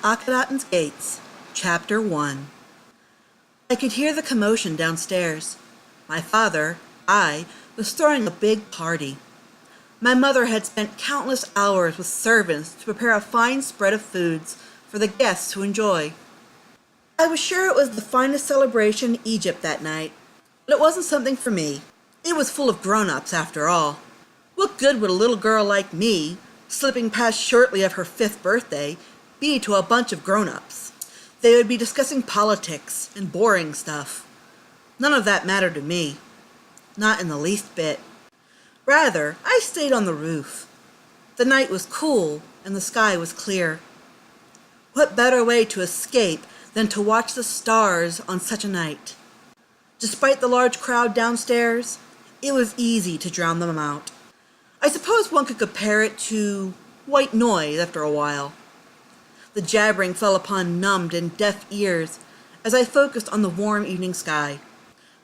Akhetaten's Gates, Chapter 1. I could hear the commotion downstairs. My father, was throwing a big party. My mother had spent countless hours with servants to prepare a fine spread of foods for the guests to enjoy. I was sure it was the finest celebration in Egypt that night, but it wasn't something for me. It was full of grown-ups, after all. What good would a little girl like me, slipping past shortly of her 5th birthday, be to a bunch of grown-ups? They would be discussing politics and boring stuff. None of that mattered to me. Not in the least bit. Rather, I stayed on the roof. The night was cool and the sky was clear. What better way to escape than to watch the stars on such a night? Despite the large crowd downstairs, it was easy to drown them out. I suppose one could compare it to white noise after a while. The jabbering fell upon numbed and deaf ears as I focused on the warm evening sky.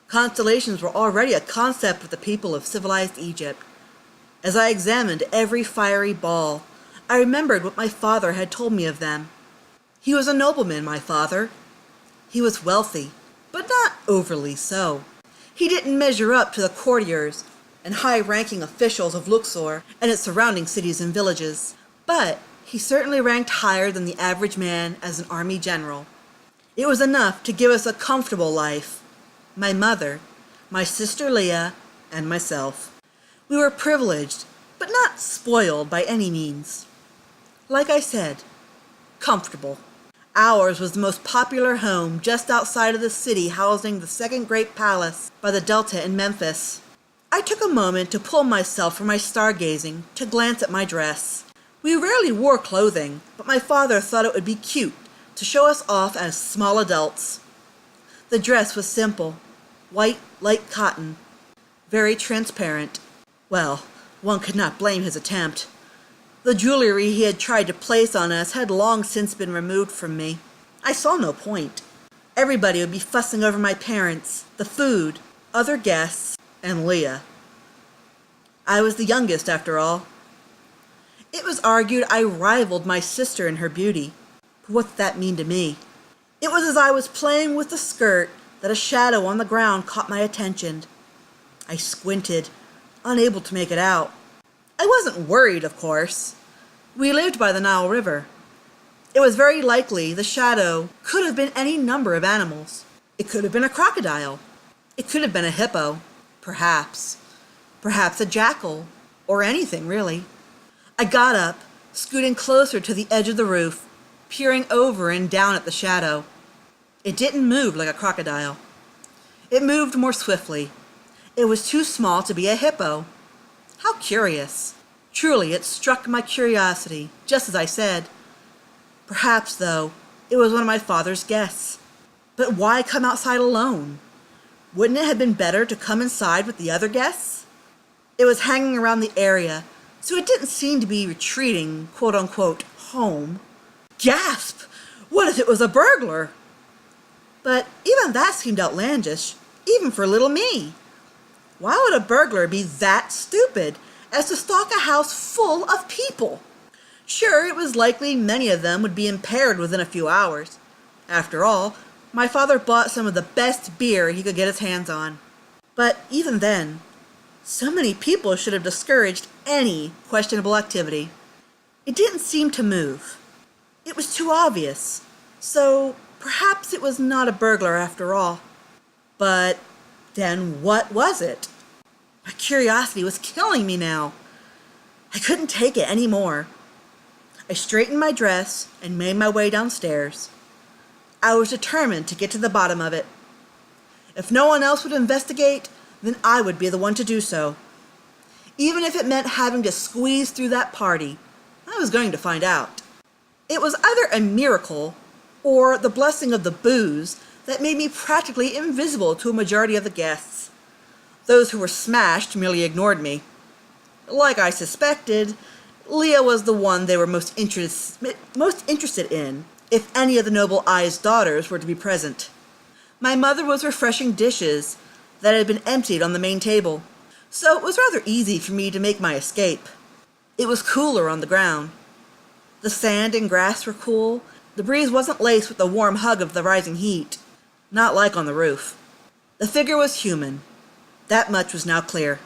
Constellations were already a concept with the people of civilized Egypt. As I examined every fiery ball, I remembered what my father had told me of them. He was a nobleman, my father. He was wealthy, but not overly so. He didn't measure up to the courtiers and high-ranking officials of Luxor and its surrounding cities and villages, but he certainly ranked higher than the average man as an army general. It was enough to give us a comfortable life. My mother, my sister Leah, and myself. We were privileged, but not spoiled by any means. Like I said, comfortable. Ours was the most popular home just outside of the city housing the second great palace by the Delta in Memphis. I took a moment to pull myself from my stargazing to glance at my dress. We rarely wore clothing, but my father thought it would be cute to show us off as small adults. The dress was simple, white, light cotton, very transparent. Well, one could not blame his attempt. The jewelry he had tried to place on us had long since been removed from me. I saw no point. Everybody would be fussing over my parents, the food, other guests, and Leah. I was the youngest, after all. It was argued I rivaled my sister in her beauty. But what did that mean to me? It was as I was playing with the skirt that a shadow on the ground caught my attention. I squinted, unable to make it out. I wasn't worried, of course. We lived by the Nile River. It was very likely the shadow could have been any number of animals. It could have been a crocodile. It could have been a hippo. Perhaps. Perhaps a jackal. Or anything, really. I got up, scooting closer to the edge of the roof, peering over and down at the shadow. It didn't move like a crocodile. It moved more swiftly. It was too small to be a hippo. How curious. Truly, it struck my curiosity, just as I said. Perhaps, though, it was one of my father's guests. But why come outside alone? Wouldn't it have been better to come inside with the other guests? It was hanging around the area, so it didn't seem to be retreating, quote-unquote, home. Gasp! What if it was a burglar? But even that seemed outlandish, even for little me. Why would a burglar be that stupid as to stalk a house full of people? Sure, it was likely many of them would be impaired within a few hours. After all, my father bought some of the best beer he could get his hands on. But even then, so many people should have discouraged any questionable activity. It didn't seem to move. It was too obvious, so perhaps it was not a burglar after all. But then what was it? My curiosity was killing me now. I couldn't take it any more. I straightened my dress and made my way downstairs. I was determined to get to the bottom of it. If no one else would investigate, then I would be the one to do so. Even if it meant having to squeeze through that party, I was going to find out. It was either a miracle or the blessing of the booze that made me practically invisible to a majority of the guests. Those who were smashed merely ignored me. Like I suspected, Leah was the one they were most interested in, if any of the noble Ai's daughters were to be present. My mother was refreshing dishes that had been emptied on the main table, so it was rather easy for me to make my escape. It was cooler on the ground. The sand and grass were cool, The breeze wasn't laced with the warm hug of the rising heat, not like on the roof. The figure was human. That much was now clear.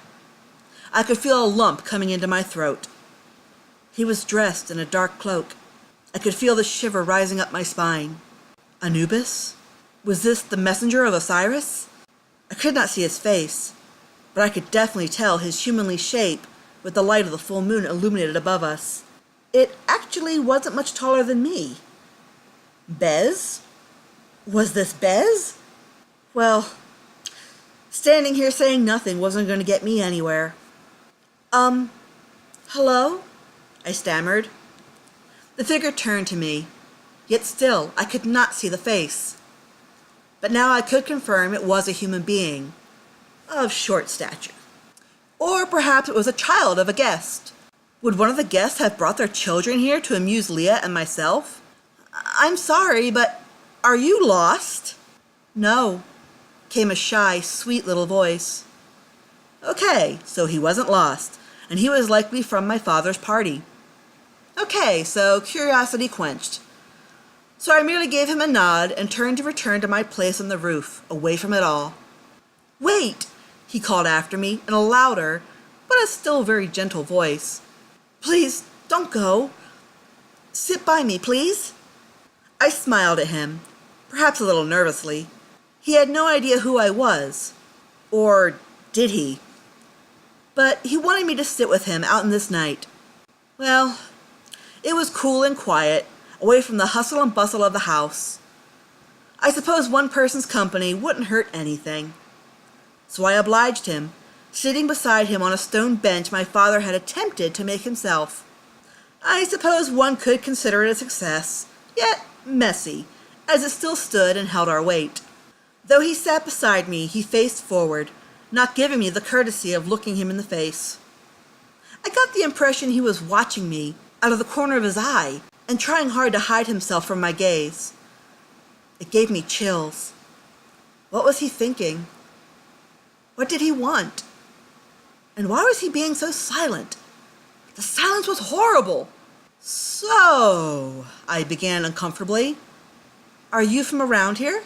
I could feel a lump coming into my throat. He was dressed in a dark cloak. I could feel the shiver rising up my spine. Anubis? Was this the messenger of Osiris? I could not see his face, but I could definitely tell his humanly shape with the light of the full moon illuminated above us. It actually wasn't much taller than me. Bez? Was this Bez? Well, standing here saying nothing wasn't going to get me anywhere. Hello? I stammered. The figure turned to me, yet still I could not see the face. But now I could confirm it was a human being, of short stature. Or perhaps it was a child of a guest. Would one of the guests have brought their children here to amuse Leah and myself? I'm sorry, but are you lost? No, came a shy, sweet little voice. Okay, so he wasn't lost, and he was likely from my father's party. Okay, so curiosity quenched. So I merely gave him a nod and turned to return to my place on the roof, away from it all. Wait, he called after me in a louder, but a still very gentle voice. Please, don't go. Sit by me, please. I smiled at him, perhaps a little nervously. He had no idea who I was. Or did he? But he wanted me to sit with him out in this night. Well, it was cool and quiet, away from the hustle and bustle of the house. I suppose one person's company wouldn't hurt anything. So I obliged him, sitting beside him on a stone bench my father had attempted to make himself. I suppose one could consider it a success, yet messy, as it still stood and held our weight. Though he sat beside me, he faced forward, not giving me the courtesy of looking him in the face. I got the impression he was watching me out of the corner of his eye and trying hard to hide himself from my gaze. It gave me chills. What was he thinking? What did he want? And why was he being so silent? The silence was horrible. So, I began uncomfortably. Are you from around here?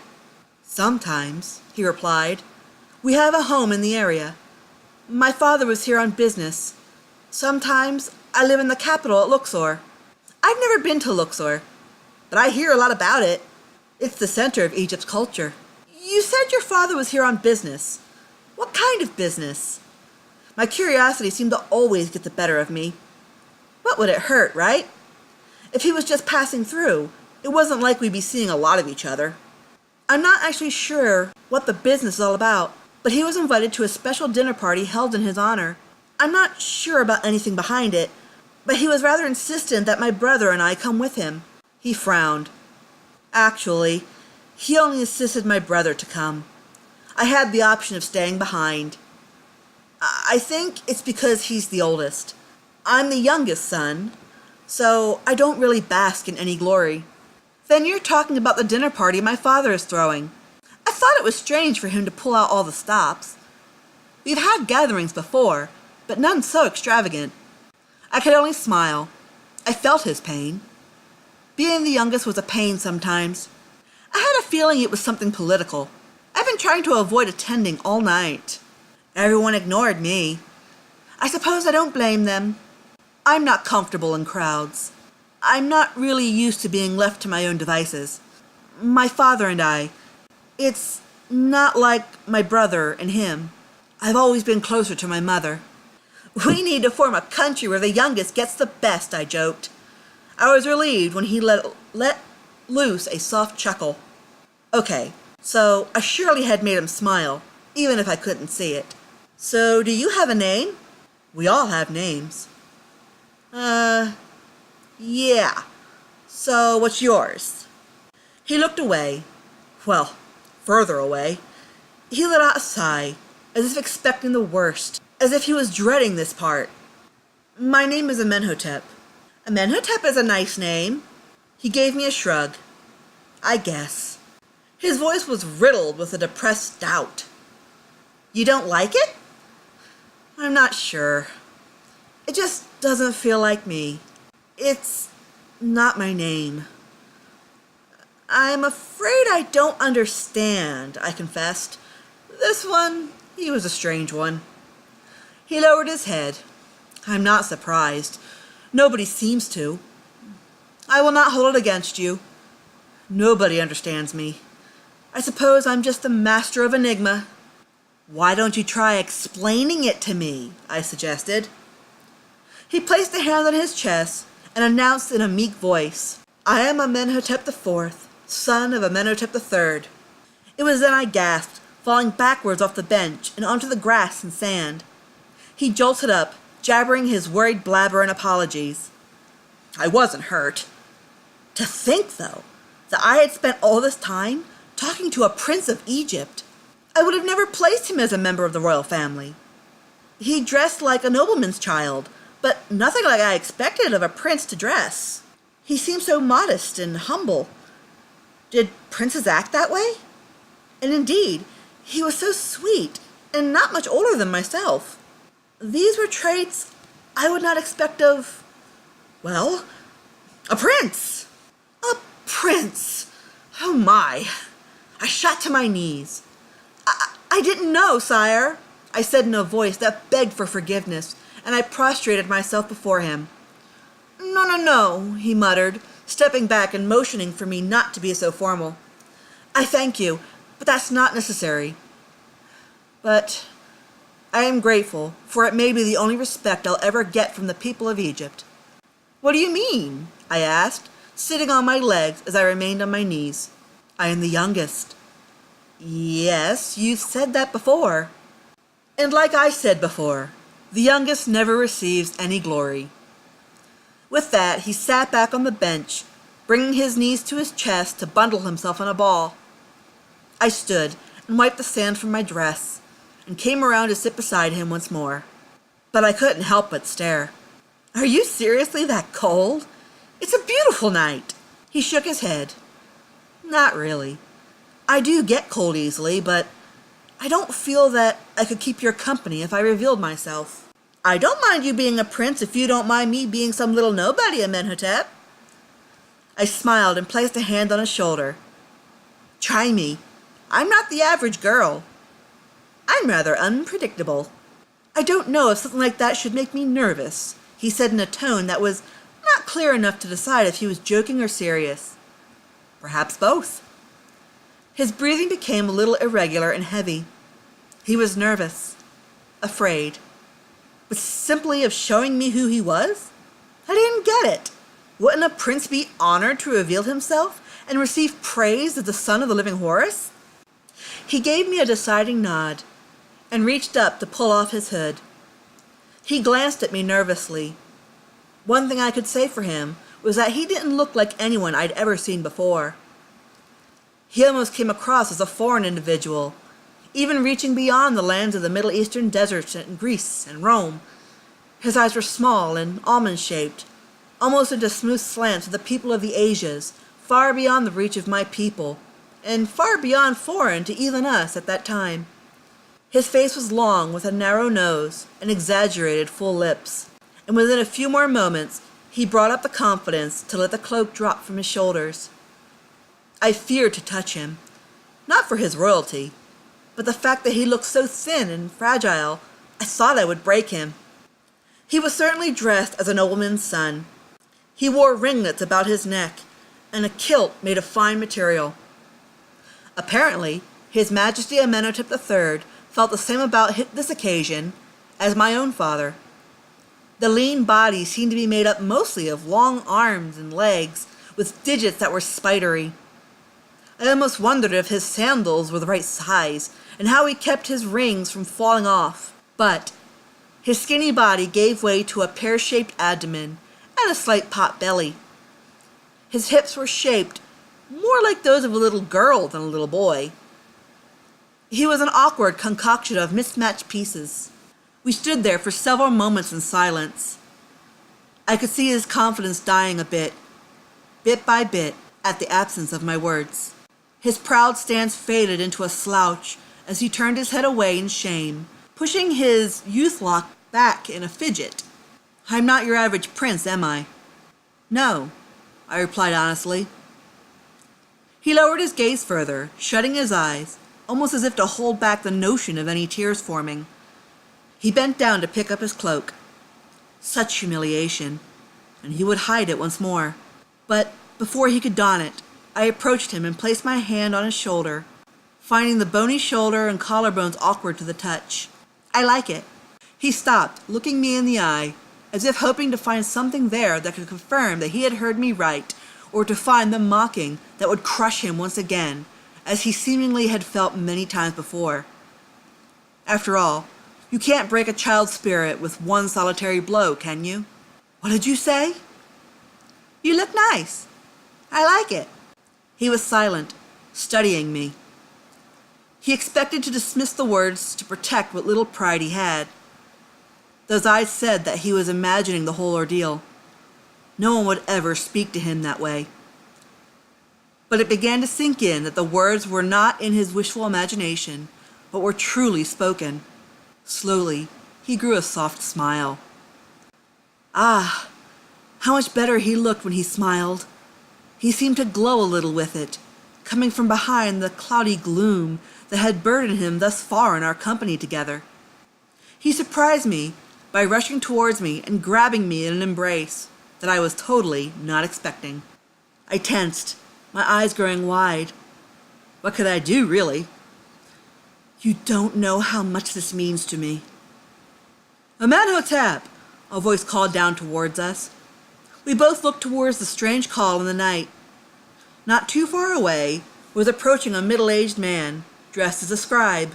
Sometimes, he replied. We have a home in the area. My father was here on business. Sometimes I live in the capital at Luxor. I've never been to Luxor, but I hear a lot about it. It's the center of Egypt's culture. You said your father was here on business. What kind of business? My curiosity seemed to always get the better of me. What would it hurt, right? If he was just passing through, it wasn't like we'd be seeing a lot of each other. I'm not actually sure what the business is all about, but he was invited to a special dinner party held in his honor. I'm not sure about anything behind it, but he was rather insistent that my brother and I come with him. He frowned. Actually, he only insisted my brother to come. I had the option of staying behind. I think it's because he's the oldest. I'm the youngest son, so I don't really bask in any glory. Then you're talking about the dinner party my father is throwing. I thought it was strange for him to pull out all the stops. We've had gatherings before, but none so extravagant. I could only smile. I felt his pain. Being the youngest was a pain sometimes. I had a feeling it was something political. I've been trying to avoid attending all night. Everyone ignored me. I suppose I don't blame them. I'm not comfortable in crowds. I'm not really used to being left to my own devices. My father and I, it's not like my brother and him. I've always been closer to my mother. We need to form a country where the youngest gets the best, I joked. I was relieved when he let loose a soft chuckle. Okay, so I surely had made him smile, even if I couldn't see it. So, do you have a name? We all have names. Yeah. So, what's yours? He looked away. Well, further away. He let out a sigh, as if expecting the worst, as if he was dreading this part. My name is Amenhotep. Amenhotep is a nice name. He gave me a shrug. I guess. His voice was riddled with a depressed doubt. You don't like it? I'm not sure. It just doesn't feel like me. It's not my name. I'm afraid I don't understand, I confessed. This one, he was a strange one. He lowered his head. I'm not surprised. Nobody seems to. I will not hold it against you. Nobody understands me. I suppose I'm just the master of enigma. Why don't you try explaining it to me? I suggested. He placed a hand on his chest and announced in a meek voice, I am Amenhotep IV, son of Amenhotep III. It was then I gasped, falling backwards off the bench and onto the grass and sand. He jolted up, jabbering his worried blabber and apologies. I wasn't hurt. To think, though, that I had spent all this time talking to a prince of Egypt. I would have never placed him as a member of the royal family. He dressed like a nobleman's child, but nothing like I expected of a prince to dress. He seemed so modest and humble. Did princes act that way? And indeed, he was so sweet and not much older than myself. These were traits I would not expect of, well, a prince. A prince. Oh my. I shot to my knees. I didn't know, sire, I said in a voice that begged for forgiveness, and I prostrated myself before him. No, he muttered, stepping back and motioning for me not to be so formal. I thank you, but that's not necessary. But I am grateful, for it may be the only respect I'll ever get from the people of Egypt. What do you mean? I asked, sitting on my legs as I remained on my knees. I am the youngest. Yes, you've said that before. And like I said before, the youngest never receives any glory. With that, he sat back on the bench, bringing his knees to his chest to bundle himself in a ball. I stood and wiped the sand from my dress, and came around to sit beside him once more. But I couldn't help but stare. Are you seriously that cold? It's a beautiful night. He shook his head. Not really. I do get cold easily, but I don't feel that I could keep your company if I revealed myself. I don't mind you being a prince if you don't mind me being some little nobody, Amenhotep. I smiled and placed a hand on his shoulder. Try me. I'm not the average girl. I'm rather unpredictable. I don't know if something like that should make me nervous, he said in a tone that was not clear enough to decide if he was joking or serious. Perhaps both. His breathing became a little irregular and heavy. He was nervous, afraid. But simply of showing me who he was? I didn't get it. Wouldn't a prince be honored to reveal himself and receive praise as the son of the living Horus? He gave me a deciding nod and reached up to pull off his hood. He glanced at me nervously. One thing I could say for him was that he didn't look like anyone I'd ever seen before. He almost came across as a foreign individual, even reaching beyond the lands of the Middle Eastern deserts in Greece and Rome. His eyes were small and almond-shaped, almost into smooth slants of the people of the Asias, far beyond the reach of my people, and far beyond foreign to even us at that time. His face was long, with a narrow nose and exaggerated full lips, and within a few more moments he brought up the confidence to let the cloak drop from his shoulders. I feared to touch him, not for his royalty, but the fact that he looked so thin and fragile. I thought I would break him. He was certainly dressed as a nobleman's son. He wore ringlets about his neck and a kilt made of fine material. Apparently, His Majesty Amenhotep III felt the same about this occasion as my own father. The lean body seemed to be made up mostly of long arms and legs with digits that were spidery. I almost wondered if his sandals were the right size and how he kept his rings from falling off. But his skinny body gave way to a pear-shaped abdomen and a slight pot belly. His hips were shaped more like those of a little girl than a little boy. He was an awkward concoction of mismatched pieces. We stood there for several moments in silence. I could see his confidence dying a bit by bit, at the absence of my words. His proud stance faded into a slouch as he turned his head away in shame, pushing his youth lock back in a fidget. I'm not your average prince, am I? No, I replied honestly. He lowered his gaze further, shutting his eyes, almost as if to hold back the notion of any tears forming. He bent down to pick up his cloak. Such humiliation, and he would hide it once more. But before he could don it, I approached him and placed my hand on his shoulder, finding the bony shoulder and collarbones awkward to the touch. "I like it." He stopped, looking me in the eye, as if hoping to find something there that could confirm that he had heard me right, or to find the mocking that would crush him once again, as he seemingly had felt many times before. After all, you can't break a child's spirit with one solitary blow, can you? "What did you say?" "You look nice. I like it." He was silent, studying me. He expected to dismiss the words to protect what little pride he had. Those eyes said that he was imagining the whole ordeal. No one would ever speak to him that way. But it began to sink in that the words were not in his wishful imagination, but were truly spoken. Slowly, he grew a soft smile. Ah, how much better he looked when he smiled. He seemed to glow a little with it, coming from behind the cloudy gloom that had burdened him thus far in our company together. He surprised me by rushing towards me and grabbing me in an embrace that I was totally not expecting. I tensed, my eyes growing wide. What could I do, really? "You don't know how much this means to me." "Amenhotep!" a voice called down towards us. We both looked towards the strange call in the night. Not too far away was approaching a middle-aged man, dressed as a scribe.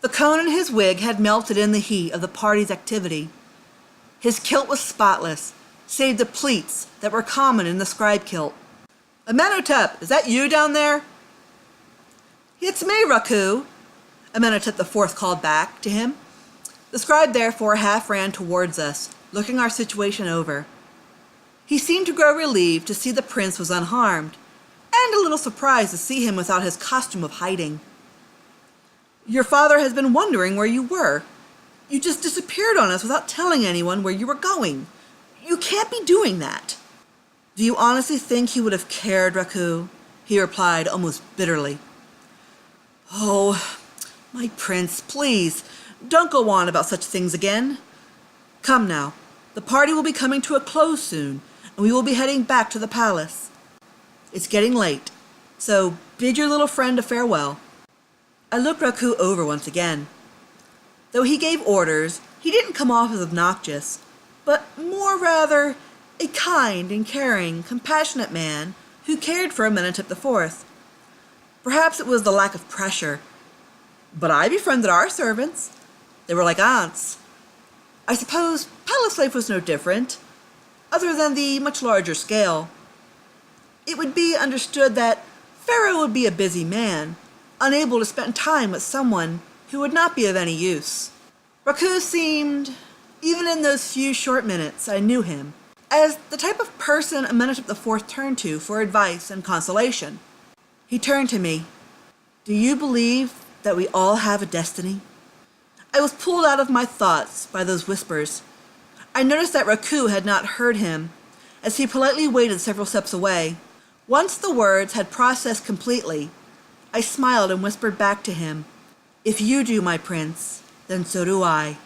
The cone in his wig had melted in the heat of the party's activity. His kilt was spotless, save the pleats that were common in the scribe kilt. "Amenhotep, is that you down there?" "It's me, Raku," Amenhotep IV called back to him. The scribe therefore half ran towards us, looking our situation over. He seemed to grow relieved to see the prince was unharmed, and a little surprised to see him without his costume of hiding. "Your father has been wondering where you were. You just disappeared on us without telling anyone where you were going. You can't be doing that." "Do you honestly think he would have cared, Raku?" he replied almost bitterly. "Oh, my prince, please, don't go on about such things again. Come now, the party will be coming to a close soon, and we will be heading back to the palace. It's getting late, so bid your little friend a farewell." I looked Raku over once again. Though he gave orders, he didn't come off as obnoxious, but more rather a kind and caring, compassionate man who cared for Amenhotep IV. Perhaps it was the lack of pressure, but I befriended our servants. They were like aunts. I suppose palace life was no different, other than the much larger scale. It would be understood that Pharaoh would be a busy man, unable to spend time with someone who would not be of any use. Raku seemed, even in those few short minutes I knew him, as the type of person Amenhotep IV turned to for advice and consolation. He turned to me. "Do you believe that we all have a destiny?" I was pulled out of my thoughts by those whispers. I noticed that Raku had not heard him, as he politely waited several steps away. Once the words had processed completely, I smiled and whispered back to him, "If you do, my prince, then so do I."